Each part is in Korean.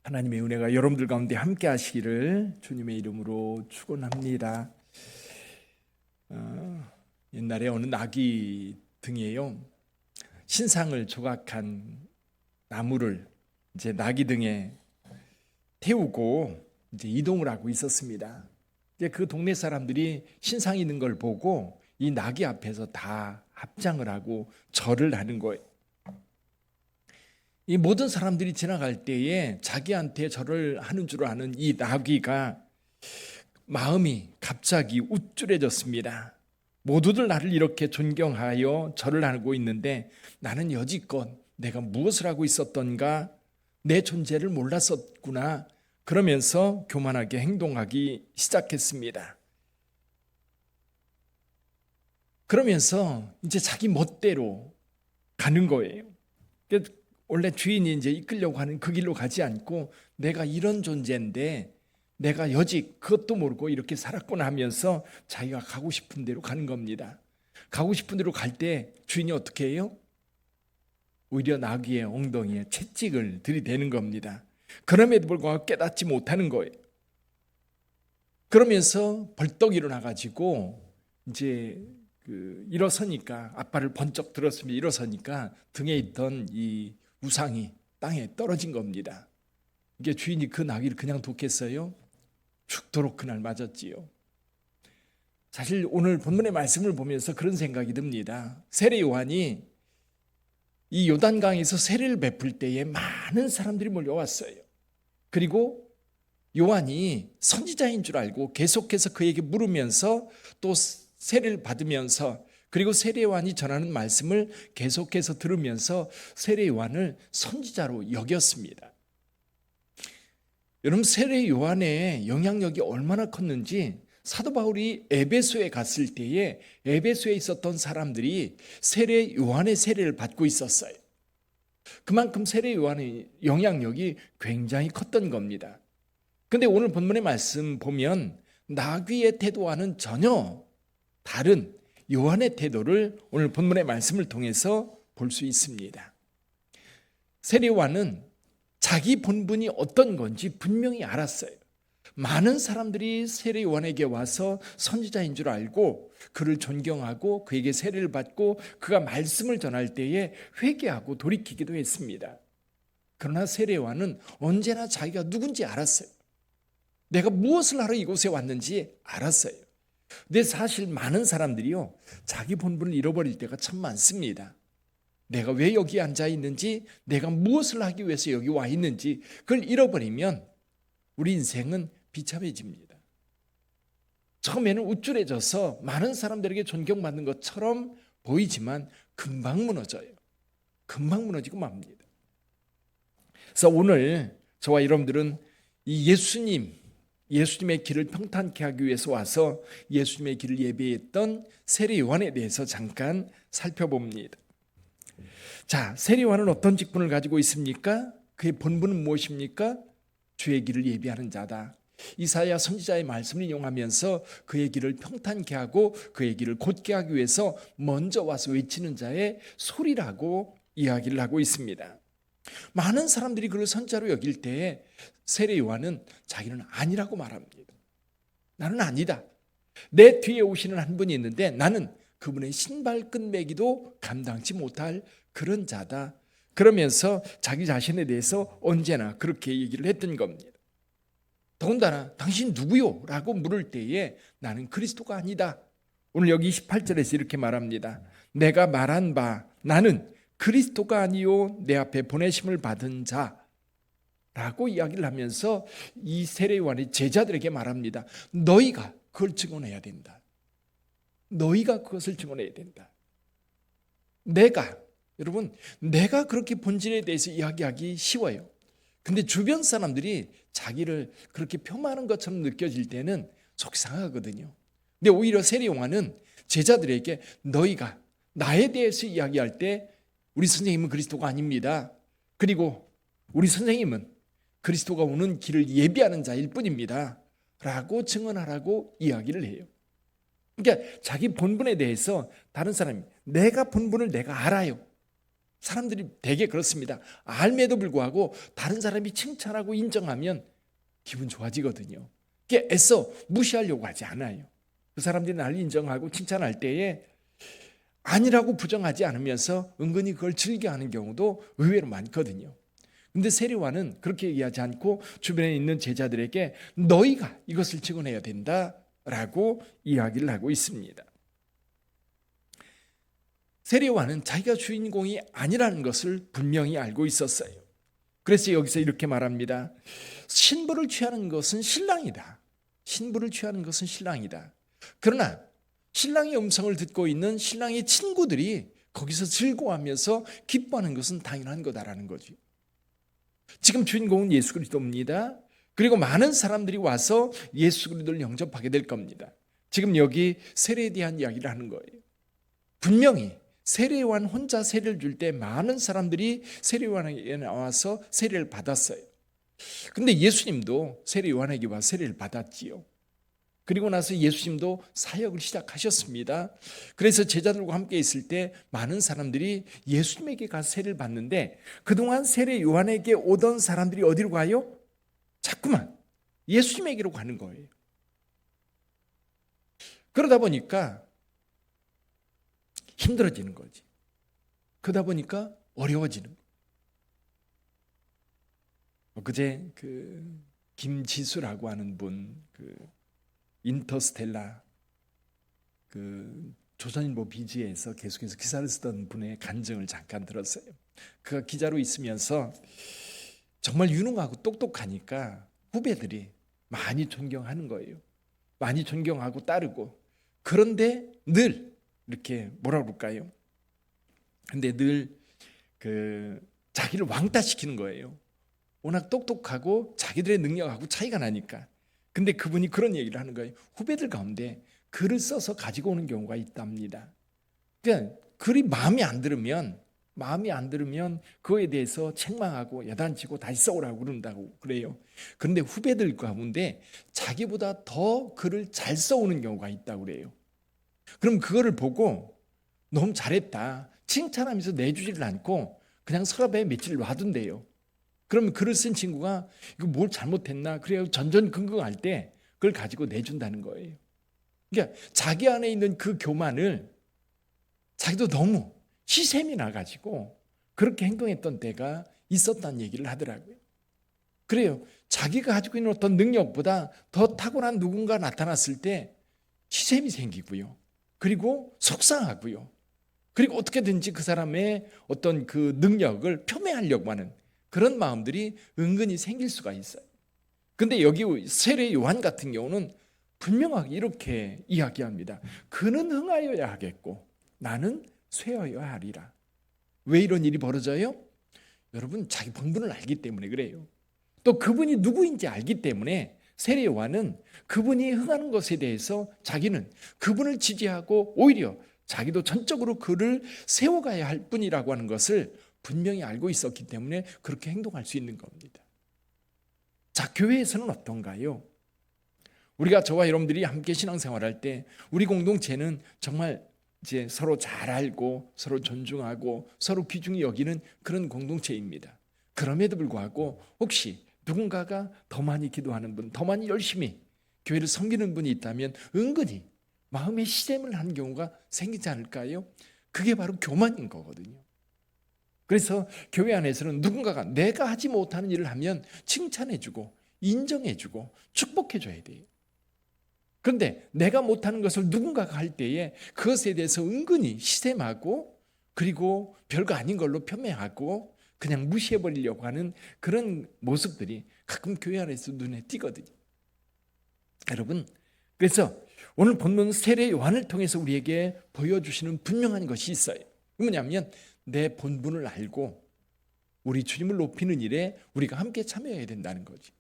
하나님의 은혜가 여러분들 가운데 함께 하시기를 주님의 이름으로 축원합니다. 옛날에 어느 나귀 등에요, 신상을 조각한 나무를 이제 나귀 등에 태우고 이제 이동을 하고 있었습니다. 이제 그 동네 사람들이 신상 있는 걸 보고 이 나귀 앞에서 다 합장을 하고 절을 하는 거예요. 이 모든 사람들이 지나갈 때에 자기한테 절을 하는 줄 아는 이 나귀가 마음이 갑자기 우쭐해졌습니다. 모두들 나를 이렇게 존경하여 절을 하고 있는데 나는 여지껏 내가 무엇을 하고 있었던가, 내 존재를 몰랐었구나, 그러면서 교만하게 행동하기 시작했습니다. 그러면서 이제 자기 멋대로 가는 거예요. 원래 주인이 이제 이끌려고 하는 그 길로 가지 않고 내가 이런 존재인데 내가 여직 그것도 모르고 이렇게 살았구나 하면서 자기가 가고 싶은 대로 가는 겁니다. 가고 싶은 대로 갈 때 주인이 어떻게 해요? 오히려 나귀의 엉덩이에 채찍을 들이대는 겁니다. 그럼에도 불구하고 깨닫지 못하는 거예요. 그러면서 벌떡 일어나가지고 이제 일어서니까, 앞발을 번쩍 들었습니다. 일어서니까 등에 있던 이 우상이 땅에 떨어진 겁니다. 이게 주인이 그 나귀를 그냥 뒀겠어요? 죽도록 그날 맞았지요. 사실 오늘 본문의 말씀을 보면서 그런 생각이 듭니다. 세례 요한이 이 요단강에서 세례를 베풀 때에 많은 사람들이 몰려왔어요. 그리고 요한이 선지자인 줄 알고 계속해서 그에게 물으면서 또 세례를 받으면서, 그리고 세례 요한이 전하는 말씀을 계속해서 들으면서 세례 요한을 선지자로 여겼습니다. 여러분, 세례 요한의 영향력이 얼마나 컸는지 사도 바울이 에베소에 갔을 때에 에베소에 있었던 사람들이 세례 요한의 세례를 받고 있었어요. 그만큼 세례 요한의 영향력이 굉장히 컸던 겁니다. 그런데 오늘 본문의 말씀 보면 나귀의 태도와는 전혀 다른 요한의 태도를 오늘 본문의 말씀을 통해서 볼 수 있습니다. 세례 요한은 자기 본분이 어떤 건지 분명히 알았어요. 많은 사람들이 세례 요한에게 와서 선지자인 줄 알고 그를 존경하고 그에게 세례를 받고 그가 말씀을 전할 때에 회개하고 돌이키기도 했습니다. 그러나 세례 요한은 언제나 자기가 누군지 알았어요. 내가 무엇을 하러 이곳에 왔는지 알았어요. 근데 사실 많은 사람들이요, 자기 본분을 잃어버릴 때가 참 많습니다. 내가 왜 여기 앉아 있는지, 내가 무엇을 하기 위해서 여기 와 있는지 그걸 잃어버리면 우리 인생은 비참해집니다. 처음에는 우쭐해져서 많은 사람들에게 존경받는 것처럼 보이지만 금방 무너져요. 금방 무너지고 맙니다. 그래서 오늘 저와 여러분들은 이 예수님의 길을 평탄케 하기 위해서 와서 예수님의 길을 예배했던 세례 요한에 대해서 잠깐 살펴봅니다. 자, 세례 요한은 어떤 직분을 가지고 있습니까? 그의 본분은 무엇입니까? 주의 길을 예비하는 자다. 이사야 선지자의 말씀을 인용하면서 그의 길을 평탄케 하고 그의 길을 곧게 하기 위해서 먼저 와서 외치는 자의 소리라고 이야기를 하고 있습니다. 많은 사람들이 그를 선지자로 여길 때에 세례 요한은 자기는 아니라고 말합니다. 나는 아니다. 내 뒤에 오시는 한 분이 있는데 나는 그분의 신발끈 매기도 감당치 못할 그런 자다. 그러면서 자기 자신에 대해서 언제나 그렇게 얘기를 했던 겁니다. 더군다나 당신 누구요? 라고 물을 때에 나는 그리스도가 아니다. 오늘 여기 28절에서 이렇게 말합니다. 내가 말한 바 나는 그리스도가 아니요 내 앞에 보내심을 받은 자라고 이야기를 하면서 이 세례 요한의 제자들에게 말합니다. 너희가 그걸 증언해야 된다. 너희가 그것을 증언해야 된다. 여러분, 내가 그렇게 본질에 대해서 이야기하기 쉬워요. 근데 주변 사람들이 자기를 그렇게 폄하하는 것처럼 느껴질 때는 속이 상하거든요. 근데 오히려 세례 요한은 제자들에게 너희가 나에 대해서 이야기할 때 우리 선생님은 그리스도가 아닙니다. 그리고 우리 선생님은 그리스도가 오는 길을 예비하는 자일 뿐입니다. 라고 증언하라고 이야기를 해요. 그러니까 자기 본분에 대해서 다른 사람이 내가 본분을 내가 알아요. 사람들이 되게 그렇습니다. 알매도 불구하고 다른 사람이 칭찬하고 인정하면 기분 좋아지거든요. 그게 애써 무시하려고 하지 않아요. 그 사람들이 나를 인정하고 칭찬할 때에 아니라고 부정하지 않으면서 은근히 그걸 즐겨하는 경우도 의외로 많거든요. 근데 세례요한은 그렇게 얘기하지 않고 주변에 있는 제자들에게 너희가 이것을 증언해야 된다라고 이야기를 하고 있습니다. 세례요한은 자기가 주인공이 아니라는 것을 분명히 알고 있었어요. 그래서 여기서 이렇게 말합니다. 신부를 취하는 것은 신랑이다. 신부를 취하는 것은 신랑이다. 그러나 신랑의 음성을 듣고 있는 신랑의 친구들이 거기서 즐거워하면서 기뻐하는 것은 당연한 거다라는 거죠. 지금 주인공은 예수 그리스도입니다. 그리고 많은 사람들이 와서 예수 그리스도를 영접하게 될 겁니다. 지금 여기 세례에 대한 이야기를 하는 거예요. 분명히 세례요한 혼자 세례를 줄 때 많은 사람들이 세례요한에게 나와서 세례를 받았어요. 근데 예수님도 세례요한에게 와 세례를 받았지요. 그리고 나서 예수님도 사역을 시작하셨습니다. 그래서 제자들과 함께 있을 때 많은 사람들이 예수님에게 가서 세례를 받는데 그동안 세례 요한에게 오던 사람들이 어디로 가요? 자꾸만 예수님에게로 가는 거예요. 그러다 보니까 힘들어지는 거지. 그러다 보니까 어려워지는 거예요. 그제 김지수라고 하는 분 인터스텔라 조선일보 비지에서 계속해서 기사를 쓰던 분의 간증을 잠깐 들었어요. 그가 기자로 있으면서 정말 유능하고 똑똑하니까 후배들이 많이 존경하는 거예요. 많이 존경하고 따르고. 그런데 늘 이렇게 뭐라 그럴까요? 근데 늘 자기를 왕따시키는 거예요. 워낙 똑똑하고 자기들의 능력하고 차이가 나니까. 근데 그분이 그런 얘기를 하는 거예요. 후배들 가운데 글을 써서 가지고 오는 경우가 있답니다. 그러니까 글이 마음에 안 들으면 그거에 대해서 책망하고 야단치고 다시 써오라고 그런다고 그래요. 그런데 후배들 가운데 자기보다 더 글을 잘 써오는 경우가 있다고 그래요. 그럼 그거를 보고 너무 잘했다 칭찬하면서 내주지를 않고 그냥 서랍에 며칠 놔둔대요. 그러면 글을 쓴 친구가 이거 뭘 잘못했나 그래요 전전긍긍할 때 그걸 가지고 내준다는 거예요. 그러니까 자기 안에 있는 그 교만을 자기도 너무 시샘이 나가지고 그렇게 행동했던 때가 있었다는 얘기를 하더라고요. 그래요. 자기가 가지고 있는 어떤 능력보다 더 탁월한 누군가 나타났을 때 시샘이 생기고요. 그리고 속상하고요. 그리고 어떻게든지 그 사람의 어떤 그 능력을 표명하려고 하는 그런 마음들이 은근히 생길 수가 있어요. 근데 여기 세례 요한 같은 경우는 분명하게 이렇게 이야기합니다. 그는 흥하여야 하겠고 나는 쇠하여야 하리라. 왜 이런 일이 벌어져요? 여러분 자기 본분을 알기 때문에 그래요. 또 그분이 누구인지 알기 때문에 세례 요한은 그분이 흥하는 것에 대해서 자기는 그분을 지지하고 오히려 자기도 전적으로 그를 세워가야 할 뿐이라고 하는 것을 분명히 알고 있었기 때문에 그렇게 행동할 수 있는 겁니다. 자, 교회에서는 어떤가요? 우리가 저와 여러분들이 함께 신앙생활할 때 우리 공동체는 정말 이제 서로 잘 알고 서로 존중하고 서로 귀중히 여기는 그런 공동체입니다. 그럼에도 불구하고 혹시 누군가가 더 많이 기도하는 분, 더 많이 열심히 교회를 섬기는 분이 있다면 은근히 마음의 시샘을 하는 경우가 생기지 않을까요? 그게 바로 교만인 거거든요. 그래서 교회 안에서는 누군가가 내가 하지 못하는 일을 하면 칭찬해주고 인정해주고 축복해줘야 돼요. 그런데 내가 못하는 것을 누군가가 할 때에 그것에 대해서 은근히 시샘하고 그리고 별거 아닌 걸로 표명하고 그냥 무시해버리려고 하는 그런 모습들이 가끔 교회 안에서 눈에 띄거든요. 여러분, 그래서 오늘 본문 세례 요한을 통해서 우리에게 보여주시는 분명한 것이 있어요. 뭐냐면 내 본분을 알고 우리 주님을 높이는 일에 우리가 함께 참여해야 된다는 거지.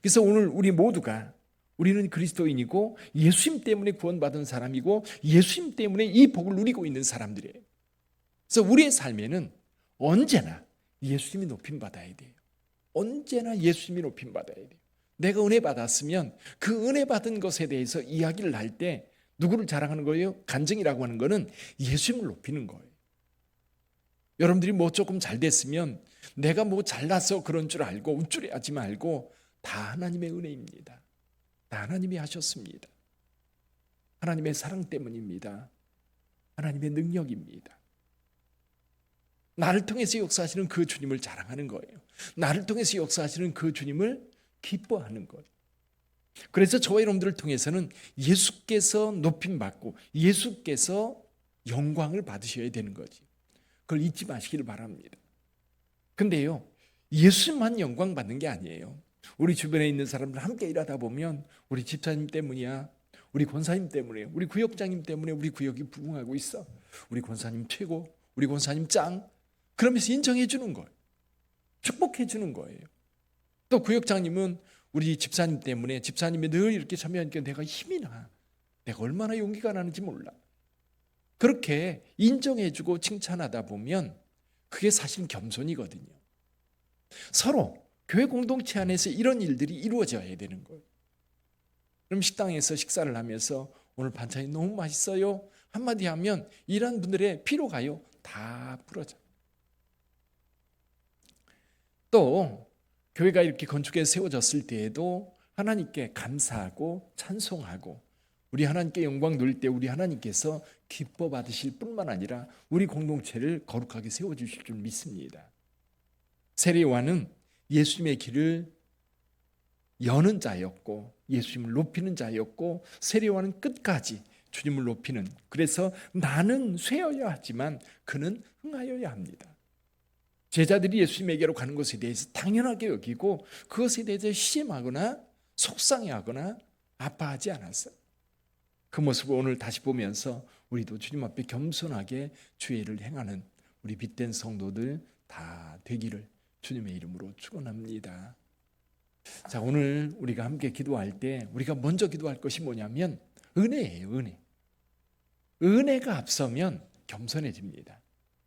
그래서 오늘 우리 모두가 우리는 그리스도인이고 예수님 때문에 구원받은 사람이고 예수님 때문에 이 복을 누리고 있는 사람들이에요. 그래서 우리의 삶에는 언제나 예수님이 높임 받아야 돼요. 언제나 예수님이 높임 받아야 돼요. 내가 은혜 받았으면 그 은혜 받은 것에 대해서 이야기를 할 때 누구를 자랑하는 거예요? 간증이라고 하는 거는 예수님을 높이는 거예요. 여러분들이 뭐 조금 잘 됐으면 내가 뭐 잘나서 그런 줄 알고 우쭐해하지 말고 다 하나님의 은혜입니다. 다 하나님이 하셨습니다. 하나님의 사랑 때문입니다. 하나님의 능력입니다. 나를 통해서 역사하시는 그 주님을 자랑하는 거예요. 나를 통해서 역사하시는 그 주님을 기뻐하는 거예요. 그래서 저와 여러분들을 통해서는 예수께서 높임받고 예수께서 영광을 받으셔야 되는 거지. 그걸 잊지 마시기를 바랍니다. 근데요, 예수만 영광 받는 게 아니에요. 우리 주변에 있는 사람들 함께 일하다 보면 우리 집사님 때문이야, 우리 권사님 때문에, 우리 구역장님 때문에 우리 구역이 부흥하고 있어. 우리 권사님 최고, 우리 권사님 짱. 그러면서 인정해 주는 거예요. 축복해 주는 거예요. 또 구역장님은 우리 집사님 때문에, 집사님이 늘 이렇게 참여하니까 내가 힘이 나. 내가 얼마나 용기가 나는지 몰라. 그렇게 인정해 주고 칭찬하다 보면 그게 사실 겸손이거든요. 서로 교회 공동체 안에서 이런 일들이 이루어져야 되는 거예요. 그럼 식당에서 식사를 하면서 오늘 반찬이 너무 맛있어요 한마디 하면 일하는 분들의 피로가요 다 풀어져. 또 교회가 이렇게 건축해서 세워졌을 때에도 하나님께 감사하고 찬송하고 우리 하나님께 영광 돌릴 때 우리 하나님께서 기뻐 받으실 뿐만 아니라 우리 공동체를 거룩하게 세워주실 줄 믿습니다. 세례 요한은 예수님의 길을 여는 자였고 예수님을 높이는 자였고 세례 요한은 끝까지 주님을 높이는, 그래서 나는 쇠어야 하지만 그는 흥하여야 합니다. 제자들이 예수님에게로 가는 것에 대해서 당연하게 여기고 그것에 대해서 시험하거나 속상해하거나 아파하지 않았어요. 그 모습을 오늘 다시 보면서 우리도 주님 앞에 겸손하게 주의 일을 행하는 우리 빛된 성도들 다 되기를 주님의 이름으로 축원합니다. 자, 오늘 우리가 함께 기도할 때 우리가 먼저 기도할 것이 뭐냐면 은혜예요. 은혜. 은혜가 앞서면 겸손해집니다.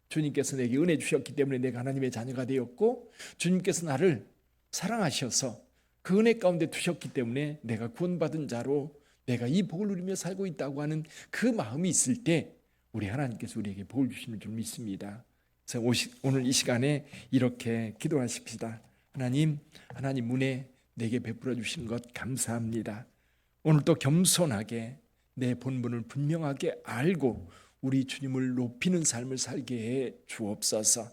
주님께서 내게 은혜 주셨기 때문에 내가 하나님의 자녀가 되었고 주님께서 나를 사랑하셔서 그 은혜 가운데 두셨기 때문에 내가 구원받은 자로 내가 이 복을 누리며 살고 있다고 하는 그 마음이 있을 때 우리 하나님께서 우리에게 복을 주시는 줄 믿습니다. 그래서 오늘 이 시간에 이렇게 기도하십시다. 하나님 은혜 내게 베풀어 주시는 것 감사합니다. 오늘도 겸손하게 내 본분을 분명하게 알고 우리 주님을 높이는 삶을 살게 해 주옵소서.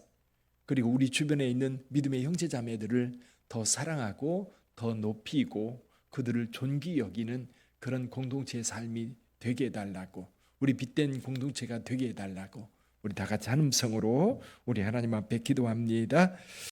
그리고 우리 주변에 있는 믿음의 형제자매들을 더 사랑하고 더 높이고 그들을 존귀 여기는 그런 공동체의 삶이 되게 해달라고, 우리 빛된 공동체가 되게 해달라고 우리 다 같이 한 음성으로 우리 하나님 앞에 기도합니다.